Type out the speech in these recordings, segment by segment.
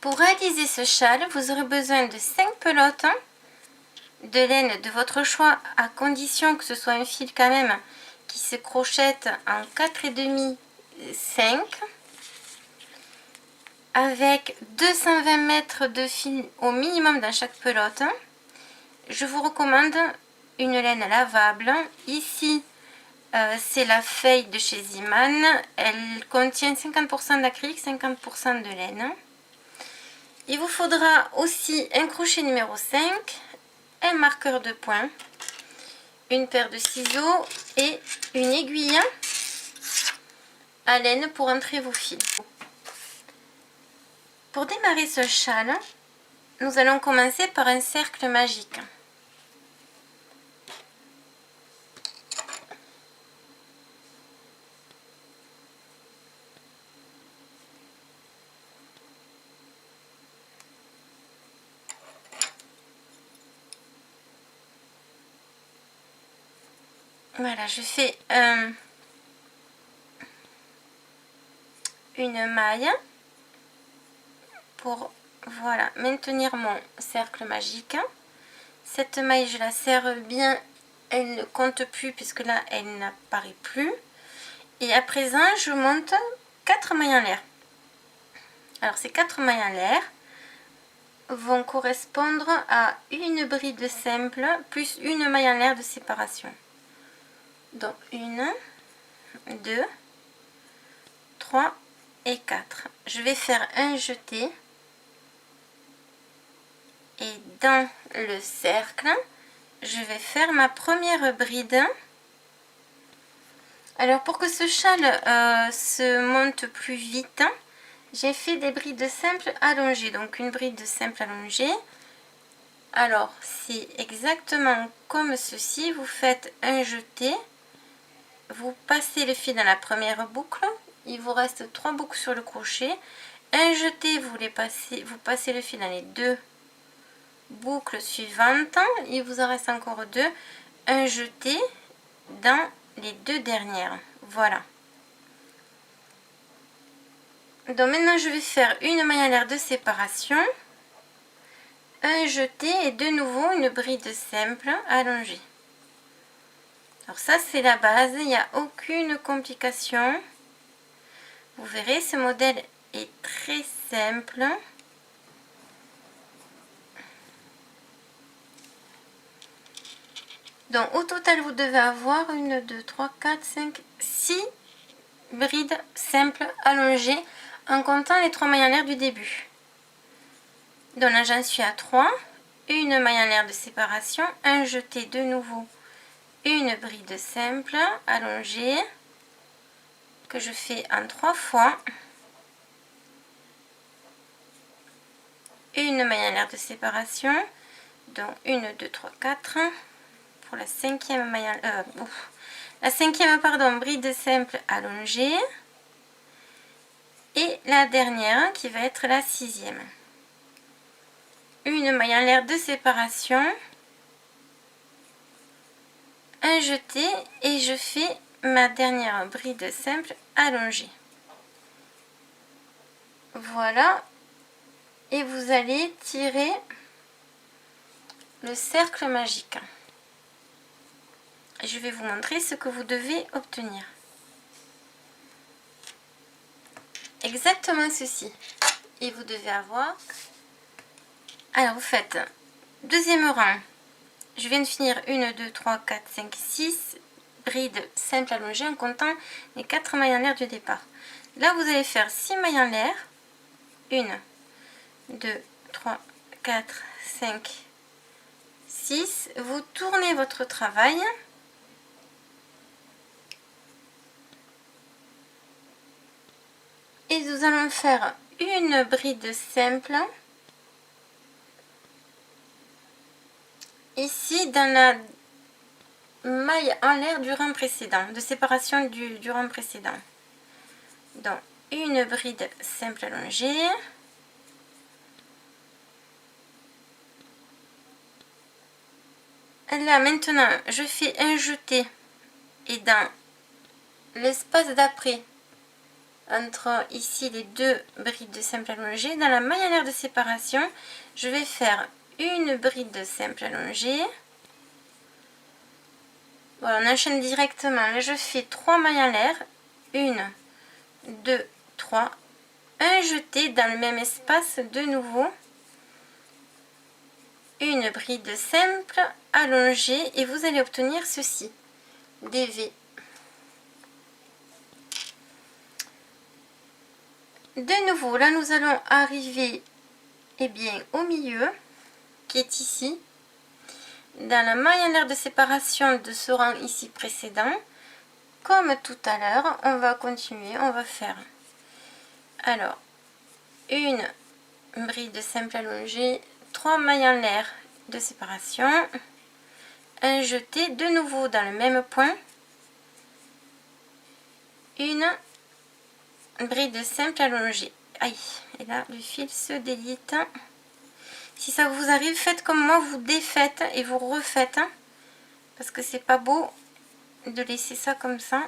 Pour réaliser ce châle, vous aurez besoin de 5 pelotes de laine de votre choix, à condition que ce soit un fil quand même qui se crochette en 4,5 5, avec 220 mètres de fil au minimum dans chaque pelote. Je vous recommande une laine lavable. Ici, c'est la feuille de chez Ziman. Elle contient 50% d'acrylique, 50% de laine. Il vous faudra aussi un crochet numéro 5, un marqueur de poing, une paire de ciseaux et une aiguille à laine pour entrer vos fils. Pour démarrer ce châle, nous allons commencer par un cercle magique. Voilà, je fais une maille pour maintenir mon cercle magique. Cette maille, je la serre bien, elle ne compte plus puisque là, elle n'apparaît plus. Et à présent, je monte 4 mailles en l'air. Alors, ces 4 mailles en l'air vont correspondre à une bride simple plus une maille en l'air de séparation. Donc, 1, 2, 3 et 4. Je vais faire un jeté. Et dans le cercle, je vais faire ma première bride. Alors, pour que ce châle se monte plus vite, j'ai fait des brides simples allongées. Donc, une bride simple allongée. Alors, c'est exactement comme ceci. Vous faites un jeté. Vous passez le fil dans la première boucle. Il vous reste 3 boucles sur le crochet. Un jeté, vous passez le fil dans les 2 boucles suivantes. Il vous en reste encore 2. Un jeté dans les 2 dernières. Voilà. Donc maintenant, je vais faire une maille en l'air de séparation. Un jeté et de nouveau une bride simple allongée. Alors ça, c'est la base, il n'y a aucune complication. Vous verrez, ce modèle est très simple. Donc au total, vous devez avoir 1, 2, 3, 4, 5, 6 brides simples allongées en comptant les 3 mailles en l'air du début. Donc là, j'en suis à 3. Une maille en l'air de séparation, un jeté de nouveau, une bride simple allongée que je fais en 3 fois, une maille en l'air de séparation, donc 1, 2, 3, 4 pour la cinquième maille la cinquième bride simple allongée, et la dernière qui va être la 6e. Une maille en l'air de séparation, un jeté et je fais ma dernière bride simple allongée. Voilà, et vous allez tirer le cercle magique. Je vais vous montrer ce que vous devez obtenir. Exactement ceci. Et vous devez avoir... Alors vous faites deuxième rang. Je viens de finir 1, 2, 3, 4, 5, 6 brides simples allongées en comptant les 4 mailles en l'air du départ. Là, vous allez faire 6 mailles en l'air. 1, 2, 3, 4, 5, 6. Vous tournez votre travail. Et nous allons faire une bride simple. Ici, dans la maille en l'air du rang précédent, de séparation du rang précédent. Donc, une bride simple allongée. Là, maintenant, je fais un jeté. Et dans l'espace d'après, entre ici les deux brides de simple allongé. Dans la maille en l'air de séparation, je vais faire une bride de simple allongé. Voilà, on enchaîne directement. Là, je fais 3 mailles en l'air. 1, 2, 3. Un jeté dans le même espace de nouveau. Une bride simple allongée et vous allez obtenir ceci, des V. De nouveau, là nous allons arriver au milieu, qui est ici, dans la maille en l'air de séparation de ce rang ici précédent. Comme tout à l'heure, on va continuer, on va faire alors une bride simple allongée, 3 mailles en l'air de séparation, un jeté de nouveau dans le même point, une bride simple allongée. Aïe, et là le fil se délite. Si ça vous arrive, faites comme moi, vous défaites et vous refaites, parce que c'est pas beau de laisser ça comme ça.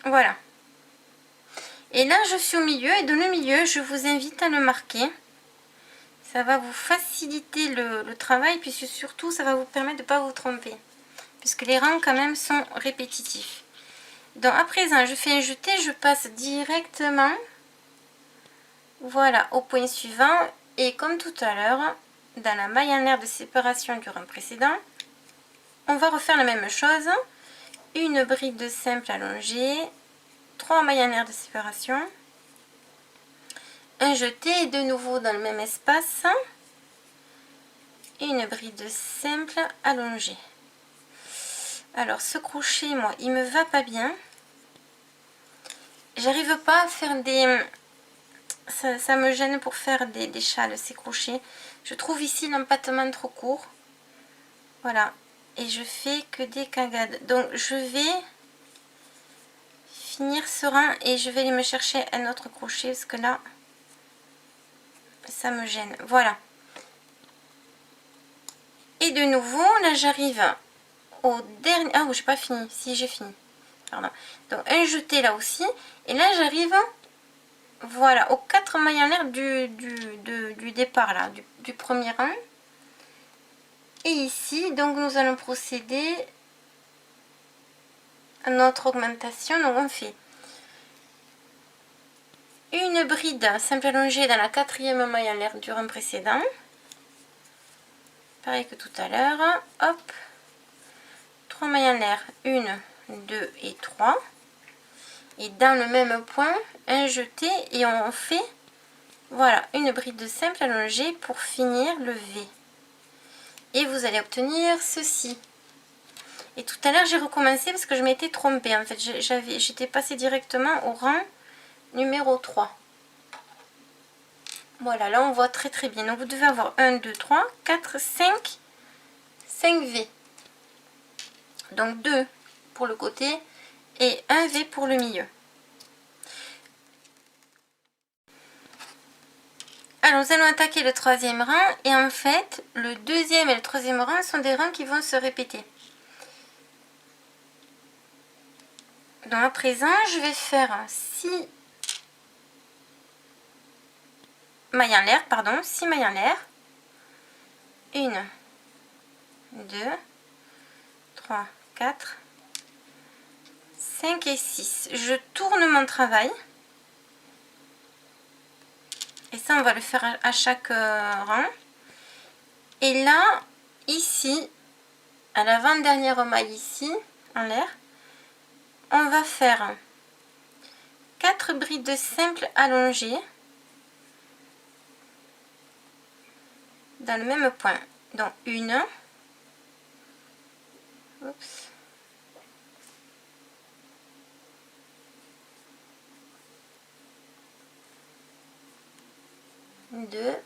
Voilà. Et là je suis au milieu, et dans le milieu je vous invite à le marquer. Ça va vous faciliter le travail, puisque surtout ça va vous permettre de ne pas vous tromper, puisque les rangs quand même sont répétitifs. Donc à présent je fais un jeté, je passe directement, voilà, au point suivant, et comme tout à l'heure, dans la maille en l'air de séparation du rang précédent, on va refaire la même chose. Une bride simple allongée, 3 mailles en l'air de séparation, un jeté et de nouveau dans le même espace, une bride simple allongée. Alors ce crochet, moi, il me va pas bien. J'arrive pas à faire des... Ça me gêne pour faire des châles, ces crochets. Je trouve ici l'empattement trop court. Voilà. Et je fais que des cagades. Donc je vais finir ce rang et je vais aller me chercher un autre crochet, parce que là, ça me gêne. Voilà. Et de nouveau, là j'arrive au dernier... Ah, j'ai pas fini. Si, j'ai fini. Pardon. Donc un jeté là aussi. Et là j'arrive, voilà, aux 4 mailles en l'air du départ là, du premier rang. Et ici, donc nous allons procéder à notre augmentation. Donc on fait une bride simple allongée dans la 4e maille en l'air du rang précédent. Pareil que tout à l'heure. Hop. 3 mailles en l'air. 1, 2 et 3. Et dans le même point, un jeté et on fait, voilà, une bride simple allongée pour finir le V. Et vous allez obtenir ceci. Et tout à l'heure j'ai recommencé parce que je m'étais trompée. En fait, j'étais passée directement au rang numéro 3. Voilà, là on voit très très bien. Donc vous devez avoir 1, 2, 3, 4, 5 V. Donc 2 pour le côté et 1 V pour le milieu. Alors nous allons attaquer le 3e rang, et en fait le 2e et le 3e rang sont des rangs qui vont se répéter. Donc à présent je vais faire 6 mailles en l'air, pardon, 6 mailles en l'air. 1, 2, 3, 4, 5 et 6. Je tourne mon travail. Et ça, on va le faire à chaque rang. Et là, ici, à l'avant-dernière maille ici, en l'air, on va faire 4 brides simples allongées dans le même point. Donc une, oups, deux,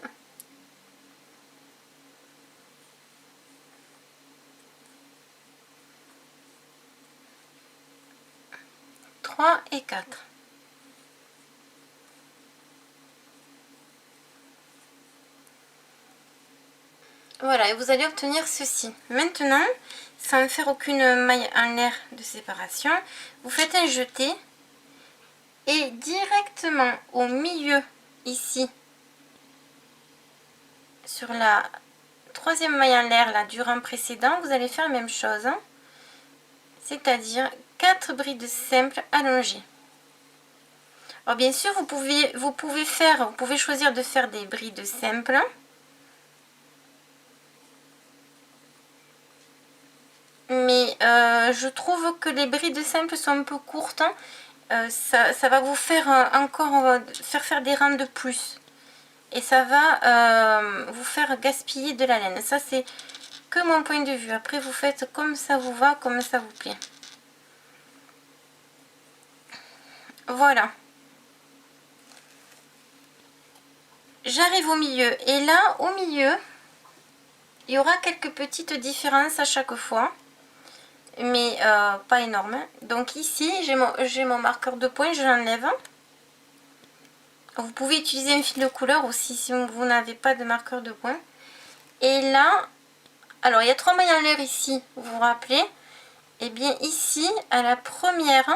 3 et 4. Voilà, et vous allez obtenir ceci. Maintenant, sans faire aucune maille en l'air de séparation, vous faites un jeté et directement au milieu, ici, sur la troisième maille en l'air là, du rang précédent, vous allez faire la même chose, hein, c'est-à-dire 4 brides simples allongées. Alors bien sûr, vous pouvez choisir de faire des brides simples. Mais je trouve que les brides simples sont un peu courtes. Ça va vous faire encore faire des rangs de plus. Et ça va vous faire gaspiller de la laine. Ça, c'est que mon point de vue. Après, vous faites comme ça vous va, comme ça vous plaît. Voilà. J'arrive au milieu. Et là, au milieu, il y aura quelques petites différences à chaque fois. Mais pas énorme. Donc ici, j'ai mon marqueur de point, je l'enlève. Vous pouvez utiliser un fil de couleur aussi si vous n'avez pas de marqueur de point. Et là, alors il y a 3 mailles en l'air ici, vous vous rappelez. Et bien ici, à la première,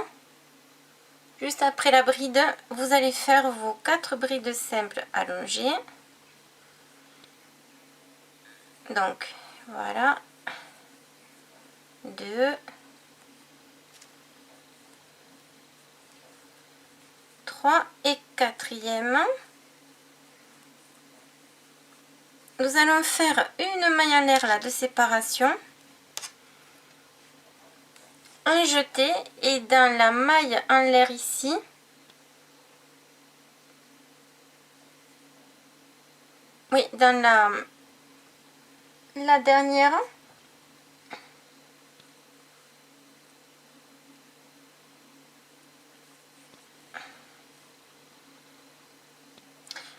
juste après la bride, vous allez faire vos 4 brides simples allongées. Donc voilà, 2, 3 et 4e. Nous allons faire une maille en l'air là de séparation, un jeté, et dans la maille en l'air ici, oui, dans la dernière,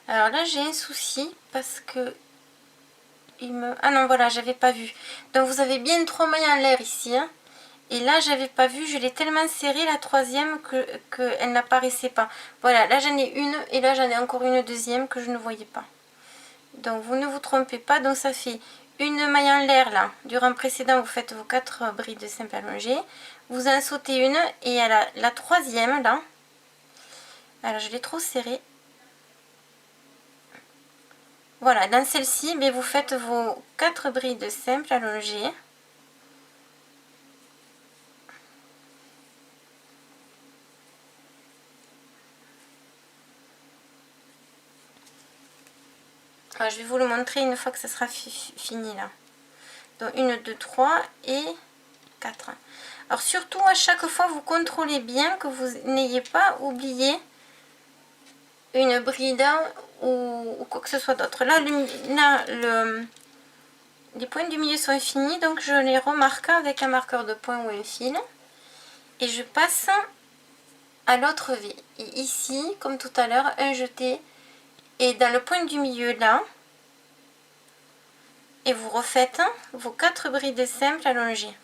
alors là j'ai un souci parce que ah non, voilà, j'avais pas vu. Donc vous avez bien 3 mailles en l'air ici, hein. Et là j'avais pas vu, je l'ai tellement serré la troisième que elle n'apparaissait pas. Voilà, là j'en ai une et là j'en ai encore une deuxième que je ne voyais pas. Donc vous ne vous trompez pas. Donc ça fait une maille en l'air là. Du rang précédent, vous faites vos 4 brides simples allongées. Vous en sautez une et à la troisième là. Alors je l'ai trop serré. Voilà, dans celle-ci, vous faites vos 4 brides simples allongées. Alors, je vais vous le montrer une fois que ça sera fini là. Donc 1, 2, 3 et 4. Alors surtout à chaque fois vous contrôlez bien que vous n'ayez pas oublié une bride ou quoi que ce soit d'autre. Là, les points du milieu sont finis, donc je les remarque avec un marqueur de point ou un fil. Et je passe à l'autre V. Et ici, comme tout à l'heure, un jeté. Et dans le point du milieu là, et vous refaites vos 4 brides simples allongées.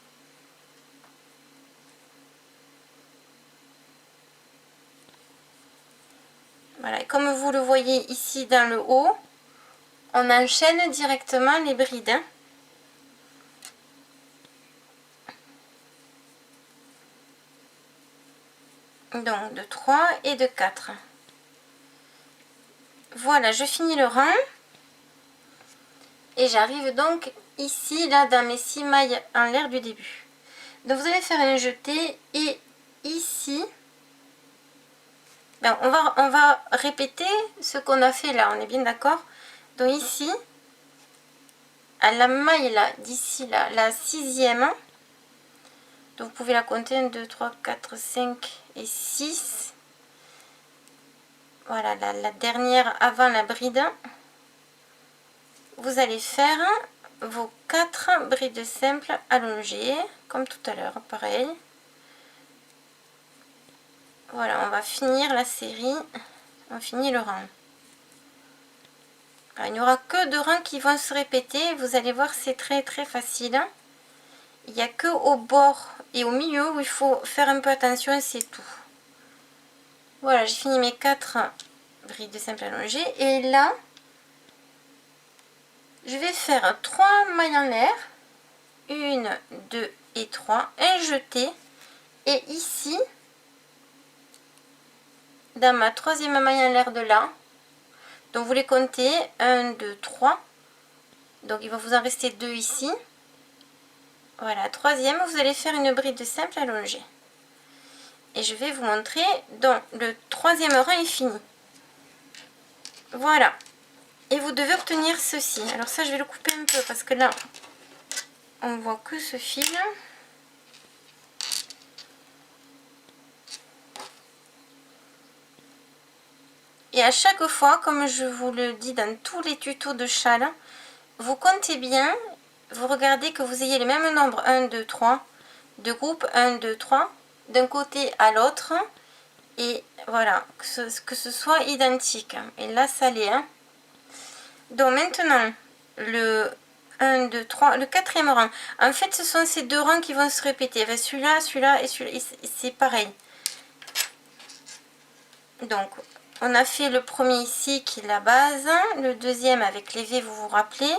Voilà, et comme vous le voyez ici dans le haut, on enchaîne directement les brides. Donc de 3 et de 4. Voilà, je finis le rang. Et j'arrive donc ici, là, dans mes 6 mailles en l'air du début. Donc vous allez faire un jeté et ici, on va répéter ce qu'on a fait là, on est bien d'accord. Donc ici, à la maille là, d'ici là, la 6e, donc vous pouvez la compter 1, 2, 3, 4, 5 et 6. Voilà, la dernière avant la bride. Vous allez faire vos 4 brides simples allongées, comme tout à l'heure, pareil. Voilà, on va finir la série, on finit le rang. Alors, il n'y aura que 2 rangs qui vont se répéter, vous allez voir c'est très facile. Il n'y a que au bord et au milieu où il faut faire un peu attention, c'est tout. Voilà, j'ai fini mes 4 brides simples allongées et là, je vais faire 3 mailles en l'air, 1, 2 et 3, un jeté, et ici, dans ma troisième maille en l'air de là, donc vous les comptez, 1, 2, 3, donc il va vous en rester 2 ici, voilà, troisième, vous allez faire une bride simple allongée, et je vais vous montrer, donc le troisième rang est fini, voilà, et vous devez obtenir ceci. Alors ça je vais le couper un peu parce que là on voit que ce fil. Et à chaque fois, comme je vous le dis dans tous les tutos de châle, vous comptez bien, vous regardez que vous ayez le même nombre 1, 2, 3 de groupes 1, 2, 3 d'un côté à l'autre, et voilà, que ce soit identique. Et là ça l'est, hein. Donc maintenant le 1, 2, 3, le quatrième rang, en fait ce sont ces deux rangs qui vont se répéter, celui-là, celui-là et celui-là, c'est pareil. Donc on a fait le premier ici qui est la base, le deuxième avec les V, vous vous rappelez,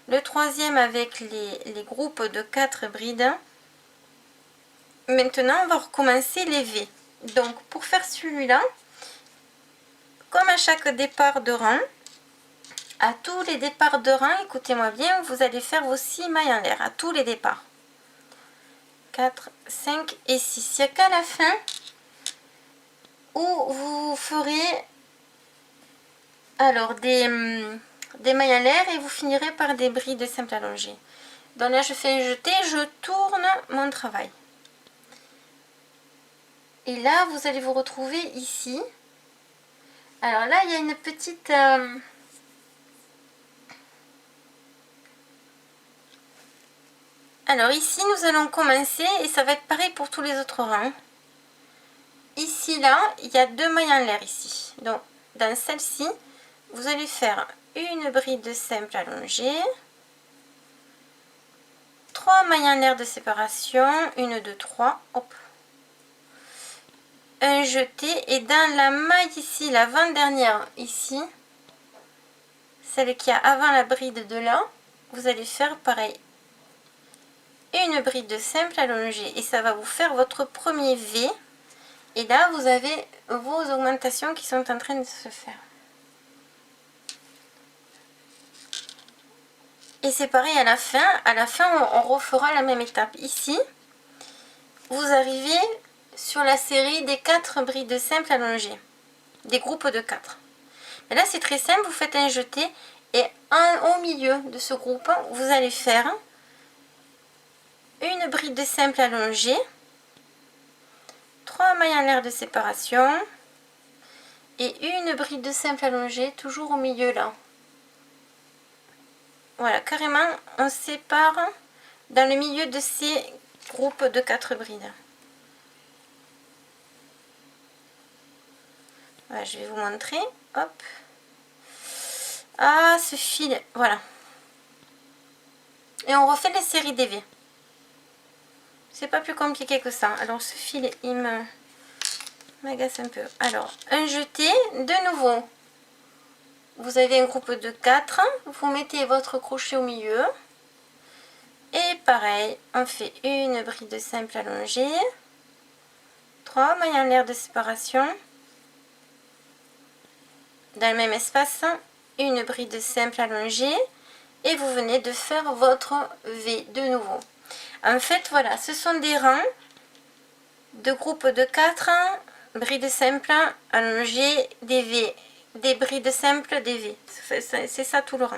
le troisième avec les groupes de 4 brides. Maintenant on va recommencer les V. Donc pour faire celui-là, comme à chaque départ de rang, à tous les départs de rang, écoutez-moi bien, vous allez faire vos 6 mailles en l'air, à tous les départs. 4, 5 et 6. Il n'y a qu'à la fin où vous ferez alors des mailles en l'air et vous finirez par des brides simples allongées. Donc là je fais un jeté, je tourne mon travail. Et là vous allez vous retrouver ici. Alors là il y a une petite... Alors ici nous allons commencer et ça va être pareil pour tous les autres rangs. Ici là il y a 2 mailles en l'air ici. Donc dans celle-ci vous allez faire une bride simple allongée, 3 mailles en l'air de séparation, 1, 2, 3, hop, un jeté, et dans la maille ici, l'avant-dernière ici, celle qui a avant la bride de là, vous allez faire pareil, une bride simple allongée, et ça va vous faire votre premier V, et là vous avez vos augmentations qui sont en train de se faire. Et c'est pareil à la fin on refera la même étape. Ici, vous arrivez sur la série des 4 brides simples allongées, des groupes de 4. Et là c'est très simple, vous faites un jeté, et au milieu de ce groupe, vous allez faire une bride simple allongée, 3 mailles en l'air de séparation, et une bride simple allongée, toujours au milieu là. Voilà, carrément, on sépare dans le milieu de ces groupes de 4 brides. Voilà, je vais vous montrer. Hop. Ah, ce fil, voilà. Et on refait les séries des V. C'est pas plus compliqué que ça. Alors, ce fil, il m'agace un peu. Alors, un jeté, de nouveau. Vous avez un groupe de 4, vous mettez votre crochet au milieu, et pareil, on fait une bride simple allongée, 3 mailles en l'air de séparation, dans le même espace, une bride simple allongée, et vous venez de faire votre V de nouveau. En fait, voilà, ce sont des rangs de groupes de 4, brides simples allongées, des V, des brides simples, des V. C'est ça tout le rang.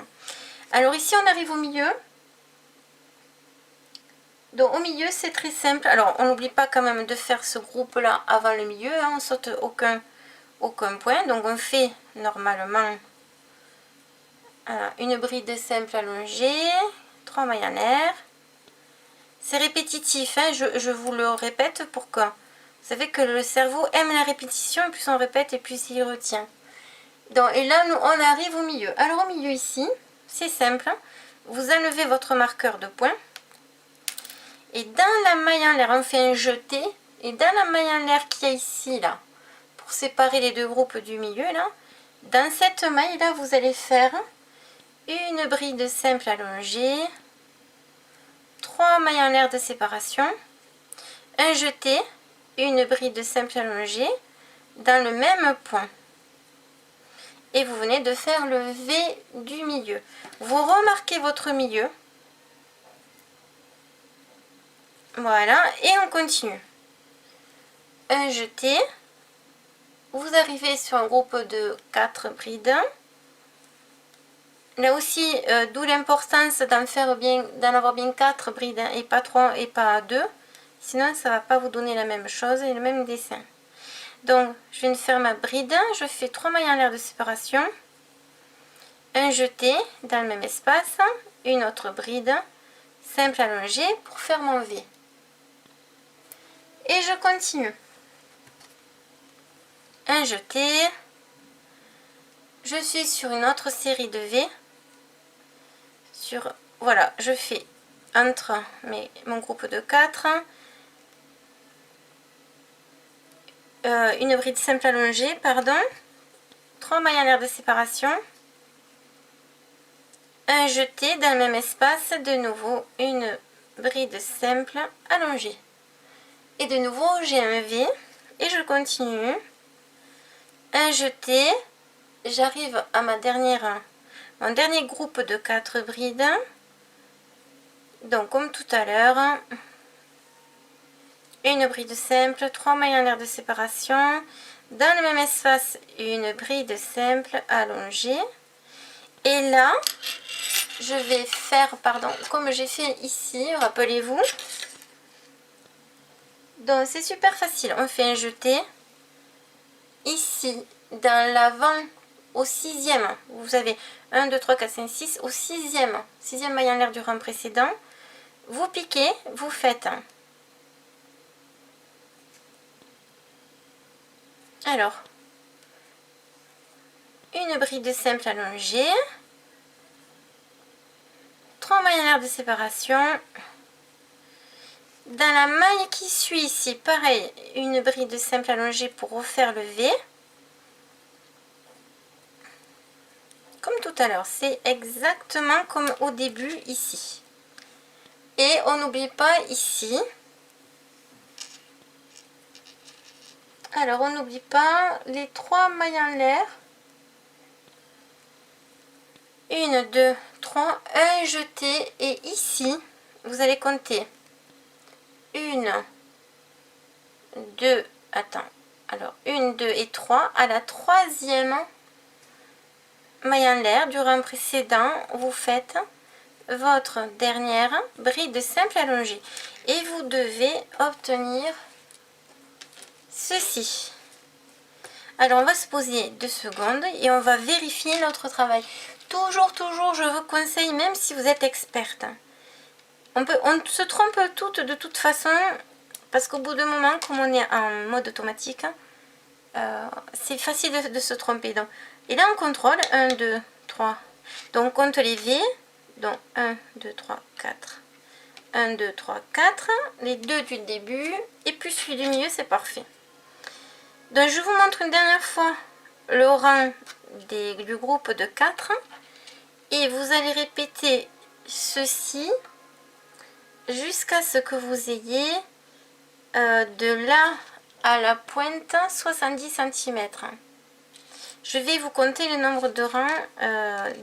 Alors ici on arrive au milieu. Donc au milieu c'est très simple. Alors on n'oublie pas quand même de faire ce groupe là avant le milieu, hein. On saute aucun point. Donc on fait normalement une bride simple allongée, 3 mailles en l'air. C'est répétitif, hein. Je vous le répète pour que vous savez que le cerveau aime la répétition, et plus on répète et plus il retient. Donc, et là, nous, on arrive au milieu. Alors, au milieu ici, c'est simple. Vous enlevez votre marqueur de point. Et dans la maille en l'air, on fait un jeté. Et dans la maille en l'air qu'il y a ici, là, pour séparer les deux groupes du milieu, là, dans cette maille, là, vous allez faire une bride simple allongée, 3 mailles en l'air de séparation, un jeté, une bride simple allongée dans le même point. Et vous venez de faire le V du milieu. Vous remarquez votre milieu. Voilà, et on continue. Un jeté. Vous arrivez sur un groupe de 4 brides. Là aussi, d'où l'importance d'en avoir bien 4 brides et pas 3 et pas 2. Sinon, ça ne va pas vous donner la même chose et le même dessin. Donc, je viens de faire ma bride. Je fais 3 mailles en l'air de séparation. Un jeté dans le même espace. Une autre bride simple allongée pour faire mon V. Et je continue. Un jeté. Je suis sur une autre série de V. Voilà, je fais entre mon groupe de 4 une bride simple allongée, pardon, 3 mailles en l'air de séparation, un jeté dans le même espace, de nouveau une bride simple allongée. Et de nouveau j'ai un V et je continue. Un jeté, j'arrive à mon dernier groupe de 4 brides. Donc comme tout à l'heure, une bride simple, 3 mailles en l'air de séparation, dans le même espace une bride simple allongée. Et là, je vais faire, comme j'ai fait ici, rappelez-vous. Donc c'est super facile, on fait un jeté. Ici, dans l'avant, au 6e, vous avez 1, 2, 3, 4, 5, 6, au 6e maille en l'air du rang précédent, vous piquez, vous faites. Alors, une bride simple allongée, 3 mailles en l'air de séparation. Dans la maille qui suit ici, pareil, une bride simple allongée pour refaire le V. Comme tout à l'heure, c'est exactement comme au début ici. Et on n'oublie pas ici. Alors, on n'oublie pas les 3 mailles en l'air. 1, 2, 3, un jeté. Et ici, vous allez compter 1, 2, attends. Alors, 1, 2 et 3. À la 3e maille en l'air du rang précédent, vous faites votre dernière bride simple allongée. Et vous devez obtenir ceci. Alors on va se poser 2 secondes et on va vérifier notre travail. Toujours, je vous conseille, même si vous êtes experte. On se trompe toutes de toute façon, parce qu'au bout d'un moment, comme on est en mode automatique, c'est facile de se tromper. Donc, et là on contrôle 1, 2, 3. Donc on compte les V. Donc 1, 2, 3, 4. 1, 2, 3, 4. Les 2 du début et plus celui du milieu, c'est parfait. Donc je vous montre une dernière fois le rang du groupe de 4 et vous allez répéter ceci jusqu'à ce que vous ayez de là à la pointe 70 cm. Je vais vous compter le nombre de rangs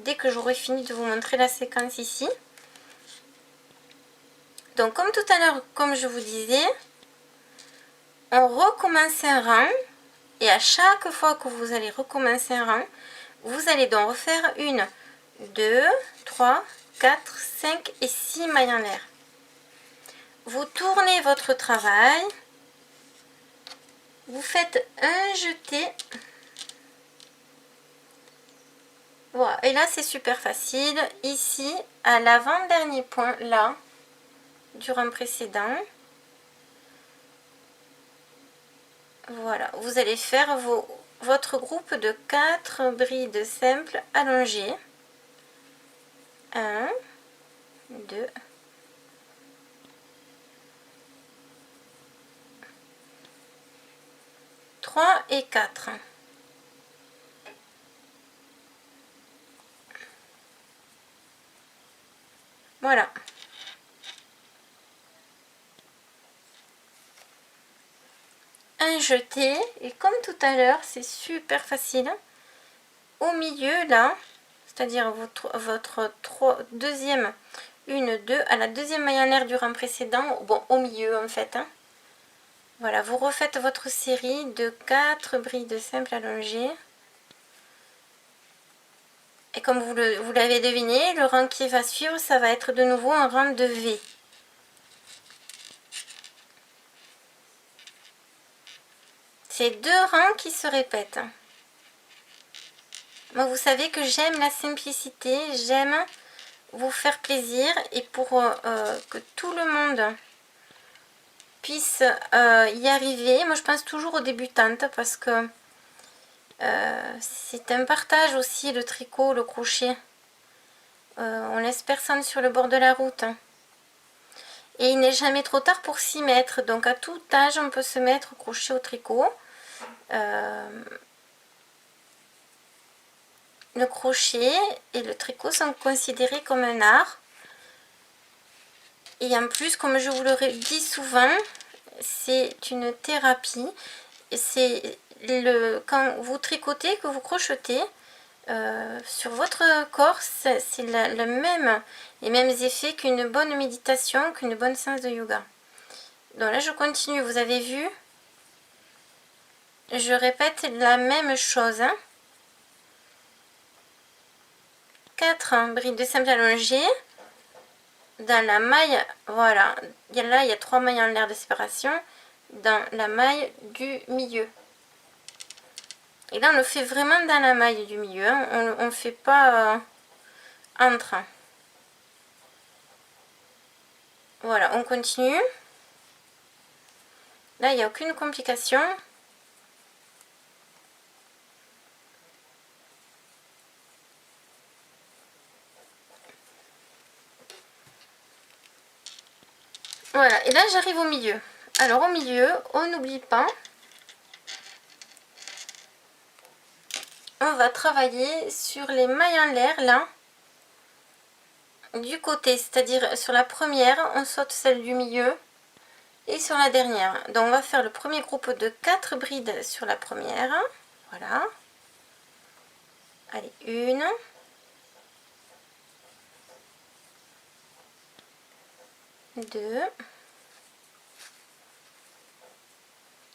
dès que j'aurai fini de vous montrer la séquence ici. Donc comme tout à l'heure, comme je vous disais, on recommence un rang. Et à chaque fois que vous allez recommencer un rang, vous allez donc refaire 1, 2, 3, 4, 5 et 6 mailles en l'air. Vous tournez votre travail. Vous faites un jeté. Voilà, et là c'est super facile. Ici, à l'avant-dernier point, là, du rang précédent. Voilà, vous allez faire votre groupe de 4 brides simples allongées. 1, 2, 3 et 4. Voilà. Un jeté, et comme tout à l'heure, c'est super facile. Au milieu là, c'est-à-dire votre deuxième, une, deux, à la deuxième maille en l'air du rang précédent, bon au milieu en fait. Hein. Voilà, vous refaites votre série de 4 brides simples allongées. Et comme vous l'avez deviné, le rang qui va suivre, ça va être de nouveau un rang de V. C'est 2 rangs qui se répètent. Moi, vous savez que j'aime la simplicité, j'aime vous faire plaisir et pour que tout le monde puisse y arriver. Moi, je pense toujours aux débutantes parce que c'est un partage aussi, le tricot, le crochet. On laisse personne sur le bord de la route. Et il n'est jamais trop tard pour s'y mettre. Donc à tout âge, on peut se mettre au crochet, au tricot. Le crochet et le tricot sont considérés comme un art. Et en plus, comme je vous le dis souvent, c'est une thérapie. C'est quand vous tricotez, que vous crochetez, sur votre corps, c'est les mêmes effets qu'une bonne méditation, qu'une bonne séance de yoga. Donc là, je continue. Vous avez vu? Je répète la même chose. 4 brides de simple allongées. Dans la maille, voilà. Là, il y a 3 mailles en l'air de séparation. Dans la maille du milieu. Et là, on le fait vraiment dans la maille du milieu. Hein. On ne fait pas entre. Voilà, on continue. Là, il n'y a aucune complication. Voilà, et là, j'arrive au milieu. Alors, au milieu, on n'oublie pas, on va travailler sur les mailles en l'air, là, du côté. C'est-à-dire, sur la première, on saute celle du milieu. Et sur la dernière. Donc, on va faire le premier groupe de 4 brides sur la première. Voilà. Allez, 1. 2.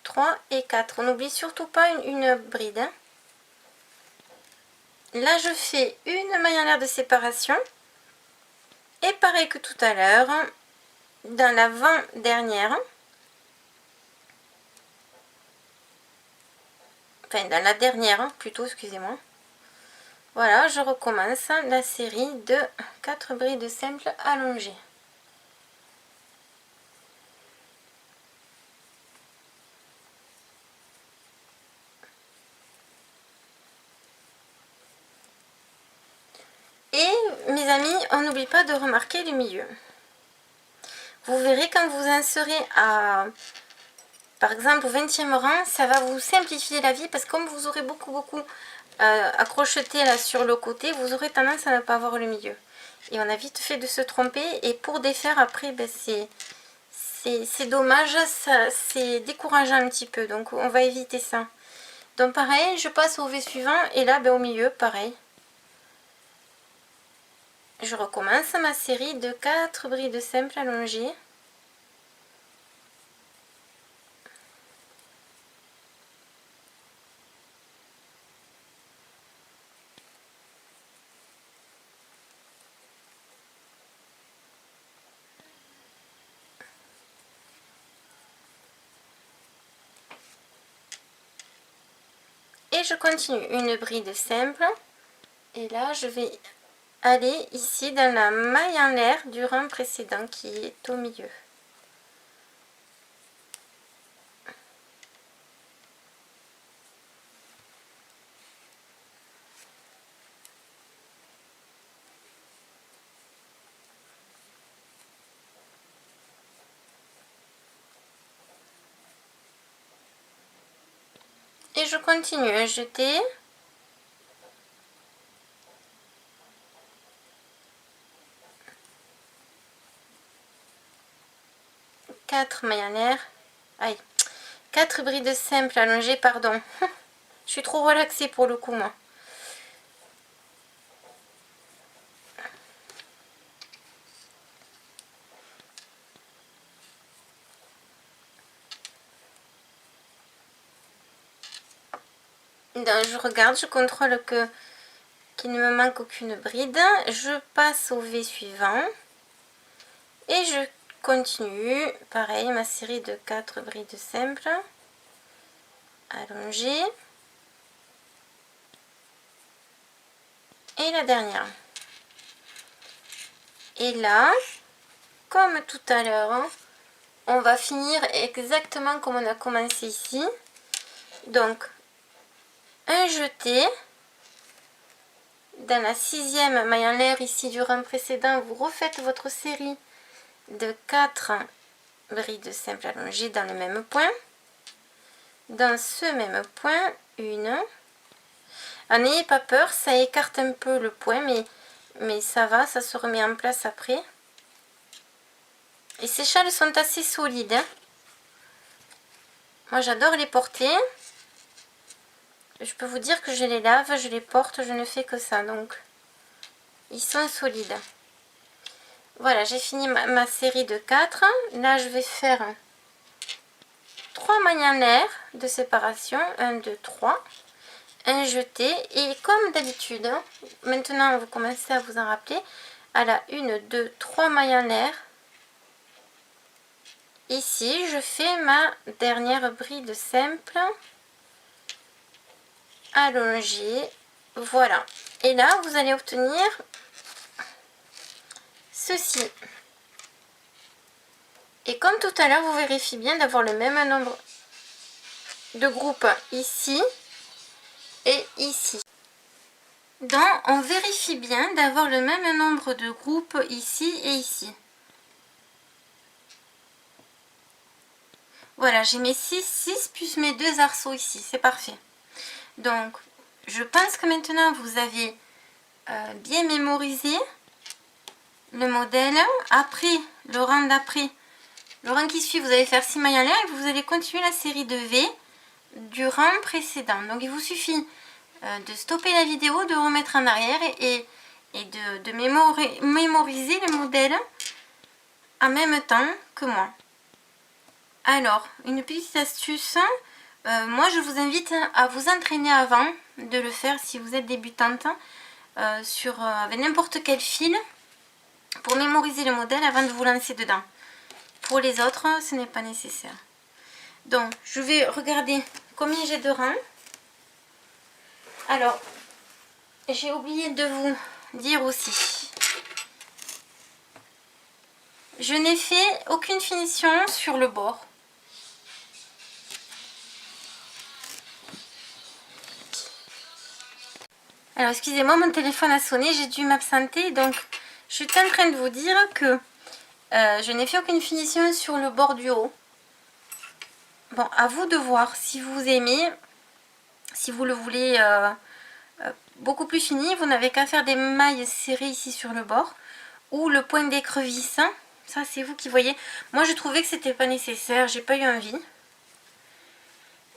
3 et 4. On n'oublie surtout pas une bride. Hein. Là, je fais une maille en l'air de séparation. Et pareil que tout à l'heure, dans l'avant-dernière, enfin dans la dernière plutôt, excusez-moi. Voilà, je recommence la série de 4 brides simples allongées. Et mes amis, on n'oublie pas de remarquer le milieu. Vous verrez quand vous en serez à, par exemple, au 20e rang, ça va vous simplifier la vie parce que comme vous aurez beaucoup à crocheter là sur le côté, vous aurez tendance à ne pas voir le milieu. Et on a vite fait de se tromper et pour défaire après, ben, c'est dommage, c'est décourageant un petit peu, donc on va éviter ça. Donc pareil, je passe au V suivant et là, ben, au milieu, pareil. Je recommence ma série de 4 brides simples allongées. Et je continue une bride simple. Et là, je vais aller ici dans la maille en l'air du rang précédent qui est au milieu. Et je continue à jeter. 4 mailles en l'air. Aïe, 4 brides simples allongées, pardon. Je suis trop relaxée pour le coup, moi. Donc, je regarde, je contrôle qu'il ne me manque aucune bride. Je passe au V suivant. Et je continue, pareil, ma série de 4 brides simples allongées. Et la dernière. Et là, comme tout à l'heure, on va finir exactement comme on a commencé ici. Donc, un jeté. Dans la 6e maille en l'air ici du rang précédent, vous refaites votre série de 4 brides simples allongées dans le même point. Dans ce même point, une. N'ayez pas peur, ça écarte un peu le point, mais ça va, ça se remet en place après. Et ces châles sont assez solides, hein. Moi j'adore les porter. Je peux vous dire que je les lave, je les porte, je ne fais que ça, donc ils sont solides. Voilà, j'ai fini ma série de 4. Là je vais faire 3 mailles en l'air de séparation, 1, 2, 3. Un jeté, et comme d'habitude, maintenant vous commencez à vous en rappeler, à la 1, 2, 3 mailles en l'air. Ici, je fais ma dernière bride simple allongée. Voilà. Et là, vous allez obtenir ceci. Et comme tout à l'heure, vous vérifiez bien d'avoir le même nombre de groupes ici et ici. Donc, on vérifie bien d'avoir le même nombre de groupes ici et ici. Voilà, j'ai mes 6 plus mes 2 arceaux ici, c'est parfait. Donc, je pense que maintenant vous avez bien mémorisé le modèle. Après, le rang d'après, le rang qui suit, vous allez faire 6 mailles en l'air et vous allez continuer la série de V du rang précédent. Donc, il vous suffit de stopper la vidéo, de remettre en arrière et de mémoriser le modèle en même temps que moi. Alors, une petite astuce, moi je vous invite à vous entraîner avant de le faire si vous êtes débutante avec n'importe quel fil pour mémoriser le modèle avant de vous lancer dedans. Pour les autres, ce n'est pas nécessaire. Donc, je vais regarder combien j'ai de rangs. Alors, j'ai oublié de vous dire aussi, je n'ai fait aucune finition sur le bord. Alors, excusez-moi, mon téléphone a sonné, j'ai dû m'absenter. Donc, je suis en train de vous dire que je n'ai fait aucune finition sur le bord du haut. Bon, à vous de voir si vous aimez, si vous le voulez beaucoup plus fini. Vous n'avez qu'à faire des mailles serrées ici sur le bord. Ou le point d'écrevisse. Ça, c'est vous qui voyez. Moi, je trouvais que c'était pas nécessaire, j'ai pas eu envie.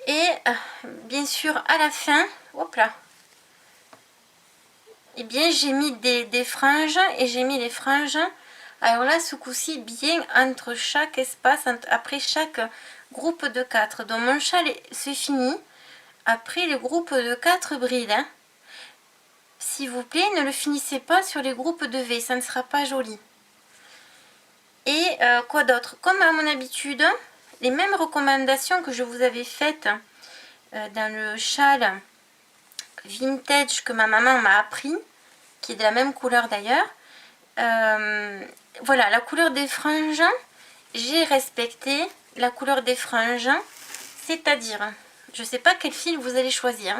Et bien sûr, à la fin, hop là. Eh bien, j'ai mis des franges et j'ai mis les franges, alors là, ce coup-ci, bien entre chaque espace, après chaque groupe de 4. Donc, mon châle se finit après le groupe de 4 brides. Hein. S'il vous plaît, ne le finissez pas sur les groupes de V, ça ne sera pas joli. Et quoi d'autre? Comme à mon habitude, les mêmes recommandations que je vous avais faites dans le châle vintage que ma maman m'a appris, qui est de la même couleur d'ailleurs. Voilà, la couleur des franges, j'ai respecté la couleur des franges, c'est-à-dire, je ne sais pas quel fil vous allez choisir,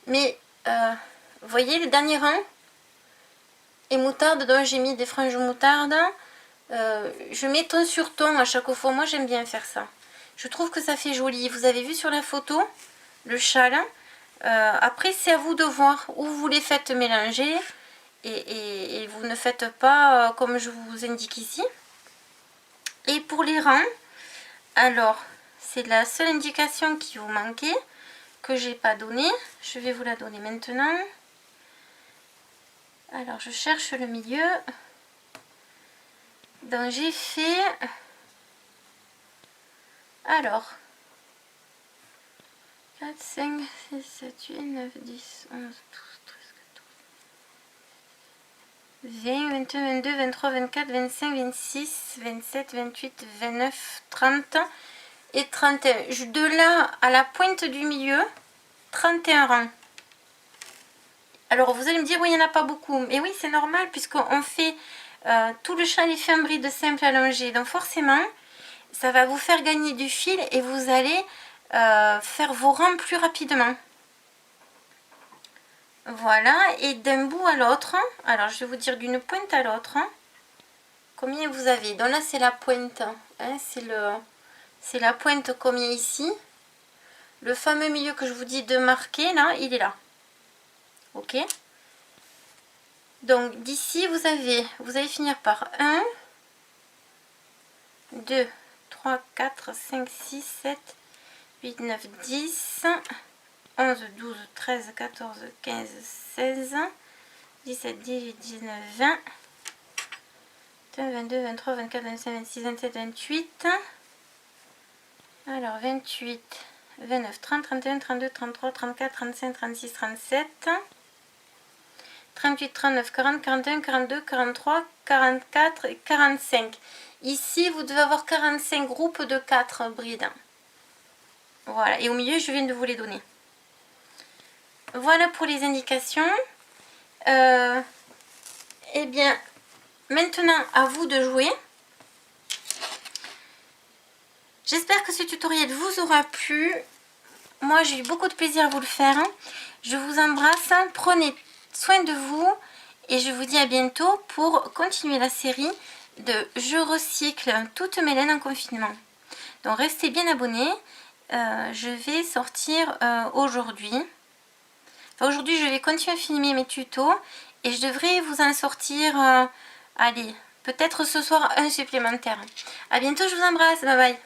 mais vous voyez le dernier rang et moutarde, donc j'ai mis des franges moutarde. Je mets ton sur ton à chaque fois, moi j'aime bien faire ça. Je trouve que ça fait joli. Vous avez vu sur la photo le châle. Après, c'est à vous de voir où vous les faites mélanger et vous ne faites pas comme je vous indique ici. Et pour les rangs, alors c'est la seule indication qui vous manquait, que j'ai pas donnée. Je vais vous la donner maintenant. Alors je cherche le milieu. Donc j'ai fait, alors 4, 5, 6, 7, 8, 9, 10, 11, 12, 13, 14, 20, 21, 22, 23, 24, 25, 26, 27, 28, 29, 30 et 31. De là à la pointe du milieu, 31 rangs. Alors vous allez me dire, oui, il n'y en a pas beaucoup. Mais oui, c'est normal puisqu'on fait tout le châle est fait en bride simple allongée. Donc forcément, ça va vous faire gagner du fil et vous allez faire vos rangs plus rapidement. Voilà, et d'un bout à l'autre, alors je vais vous dire d'une pointe à l'autre, combien vous avez. Donc là c'est la pointe, hein, c'est la pointe combien ici. Le fameux milieu que je vous dis de marquer, là, il est là. Ok. Donc d'ici vous allez finir par 1, 2, 3, 4, 5, 6, 7, 8, 9, 10, 11, 12, 13, 14, 15, 16, 17, 18, 19, 20, 22, 23, 24, 25, 26, 27, 28. Alors 28, 29, 30, 31, 32, 33, 34, 35, 36, 37, 38, 39, 40, 41, 42, 43, 44 et 45. Ici, vous devez avoir 45 groupes de 4 brides. Voilà, et au milieu, je viens de vous les donner. Voilà pour les indications. Eh bien, maintenant, à vous de jouer. J'espère que ce tutoriel vous aura plu. Moi, j'ai eu beaucoup de plaisir à vous le faire. Je vous embrasse. Prenez soin de vous. Et je vous dis à bientôt pour continuer la série de Je recycle toutes mes laines en confinement. Donc, restez bien abonnés. Je vais sortir aujourd'hui. Enfin, aujourd'hui, je vais continuer à filmer mes tutos. Et je devrais vous en sortir, allez, peut-être ce soir un supplémentaire. À bientôt, je vous embrasse. Bye bye.